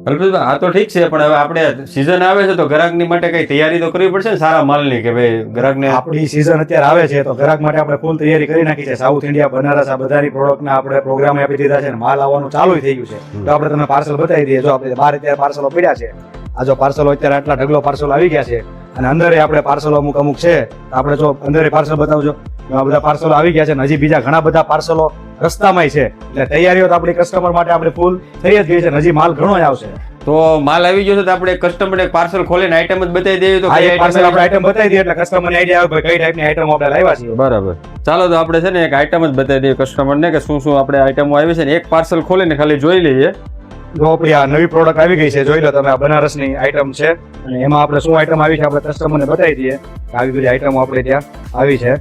અલ્પેશભાઈ આ તો ઠીક છે, પણ હવે આપણે સીઝન આવે છે તો ગ્રાહકની માટે કઈ તૈયારી તો કરવી પડશે ને સારા માલની, કે ભાઈ ગ્રાહકને આપણી સીઝન અત્યારે આવે છે તો ગ્રાહક માટે આપણે ફૂલ તૈયારી કરી નાખી છે. સાઉથ ઇન્ડિયા, બનારસ, આ બધાની પ્રોડક્ટના આપણે પ્રોગ્રામ આપી દીધા છે, માલ આવવાનું ચાલુ થઈ ગયું છે. તો આપણે તમને પાર્સલ બતાવી દઈએ. જો આપણે બહાર અત્યારે પાર્સલો પડ્યા છે, આ જો પાર્સલો અત્યારે આટલા ઢગલો પાર્સલ આવી ગયા છે, અને અંદર આપણે પાર્સલો અમુક છે. આપણે જો અંદર પાર્સલ બતાવજો, આ બધા પાર્સલો આવી ગયા છે, અને હજી બીજા ઘણા બધા પાર્સલો રસ્તામાં છે. એટલે તૈયારીઓ તો આપણી કસ્ટમર માટે આપણે ફૂલ થઈ જ ગઈ છે, હજી માલ ઘણો જ આવશે. તો માલ આવી ગયો છે તો આપણે કસ્ટમરને પાર્સલ ખોલીને આઈટમ જ બતાવી દઈએ તો આ પાર્સલ આપણે આઈટમ બતાવી દઈએ એટલે કસ્ટમરને આઈડિયા આવે કઈ ટાઈપની આઈટમ આપણે લાવ્યા છીએ. બરાબર, ચાલો તો આપણે છે ને એક આઈટમ જ બતાવી દઈએ કસ્ટમરને કે શું શું આપણે આઈટમો આવી છે ને એક પાર્સલ ખોલીને ખાલી જોઈ લઈએ. જો આપણી આ નવી પ્રોડક્ટ આવી ગઈ છે, જોઈ લો તમે. આ બનારસની આઈટમ છે, અને એમાં આપણે શું આઈટમ આવી છે આપણે કસ્ટમરને બતાવી દઈએ. આવી બધી આઈટમો આપણે ત્યાં આવી છે.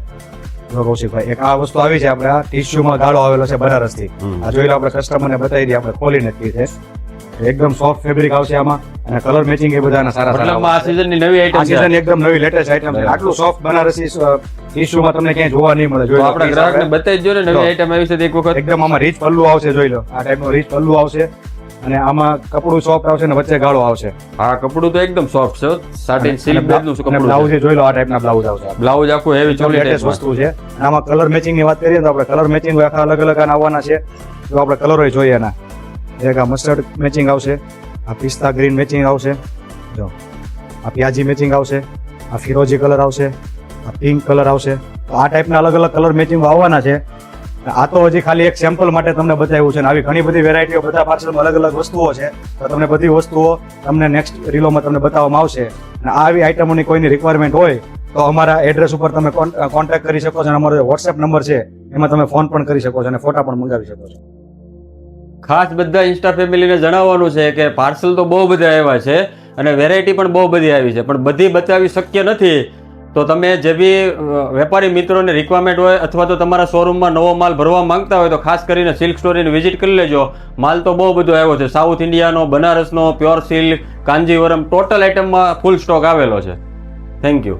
જો કૌશિકભાઈ, એક આ વસ્તુ આવી છે આપણે આ ટીસ્યુમાં ગાળો આવેલો છે બનારસથી. આ જોઈ લો, આપણે કસ્ટમરને બતાવી દઈએ. આપણે ખોલીને જ છે, એકદમ સોફ્ટ ફેબ્રિક આવશે આમાં, અને કલર મેચિંગ એ બધાના સારા સારા. આ સીઝનની નવી આઈટમ આ સીઝન એકદમ નવી લેટેસ્ટ આઈટમ છે. આટલું સોફ્ટ બનારસી ટીસ્યુમાં તમને ક્યાંય જોવા નહીં મળે. તો આપણે ગ્રાહકને બતાવી જ જો ને નવી આઈટમ આવી છે તો એક વખત. એકદમ આમાં રીચ પલ્લુ આવશે, જોઈ લો. આ ટાઈપનો રીચ પલ્લુ આવશે, અને આમાં કપડું સોફ્ટ આવશે ને વચ્ચે ગાળો આવશે. હા, કપડું તો એકદમ સોફ્ટ છે, સાટિન સિલ્ક બેઝનું કપડું. બ્લાઉઝ જોઈ લો, આ ટાઈપના બ્લાઉઝ આવશે. બ્લાઉઝ આખું હેવી ચોલી લેટેસ્ટ વસ્તુ છે. આમાં કલર મેચિંગ ની વાત કરીએ તો આપણે કલર મેચિંગ આખા અલગ અલગ આવવાના છે. તો આપણે કલરો જોઈએ એના. એક આ મસ્ટર્ડ મેચિંગ આવશે, આ પિસ્તા ગ્રીન મેચિંગ આવશે, જો આ પ્યાજી મેચિંગ આવશે, આ ફિરોજી કલર આવશે, આ પિંક કલર આવશે. તો આ ટાઈપના અલગ અલગ કલર મેચિંગ આવવાના છે. આ તો હજી ખાલી એક સેમ્પલ માટે તમને બતાવ્યું છે, ને આવી ઘણી બધી વેરાયટીઓ બધા પાર્સલમાં અલગ અલગ વસ્તુઓ છે. તો તમને બધી વસ્તુઓ તમને નેક્સ્ટ રીલોમાં તમને બતાવવામાં આવશે. અને આવી આઈટમોની કોઈની રિક્વાયરમેન્ટ હોય તો અમારા એડ્રેસ ઉપર તમે કોન્ટેક્ટ કરી શકો છો, અને અમારો વોટ્સએપ નંબર છે એમાં તમે ફોન પણ કરી શકો છો અને ફોટા પણ મંગાવી શકો છો. ખાસ બધા ઇન્સ્ટા ફેમિલીને જણાવવાનું છે કે પાર્સલ તો બહુ બધા આવ્યા છે અને વેરાયટી પણ બહુ બધી આવી છે, પણ બધી બતાવી શક્ય નથી. તો તમે જે બી વેપારી મિત્રોને રિક્વાયરમેન્ટ હોય અથવા તો તમારા શોરૂમમાં નવો માલ ભરવા માંગતા હોય તો ખાસ કરીને સિલ્ક સ્ટોરીને વિઝિટ કરી લેજો. માલ તો બહુ બધો આવ્યો છે, સાઉથ ઇન્ડિયાનો, બનારસનો, પ્યોર સિલ્ક, કાંજીવરમ, ટોટલ આઇટમમાં ફૂલ સ્ટોક આવેલો છે. Thank you.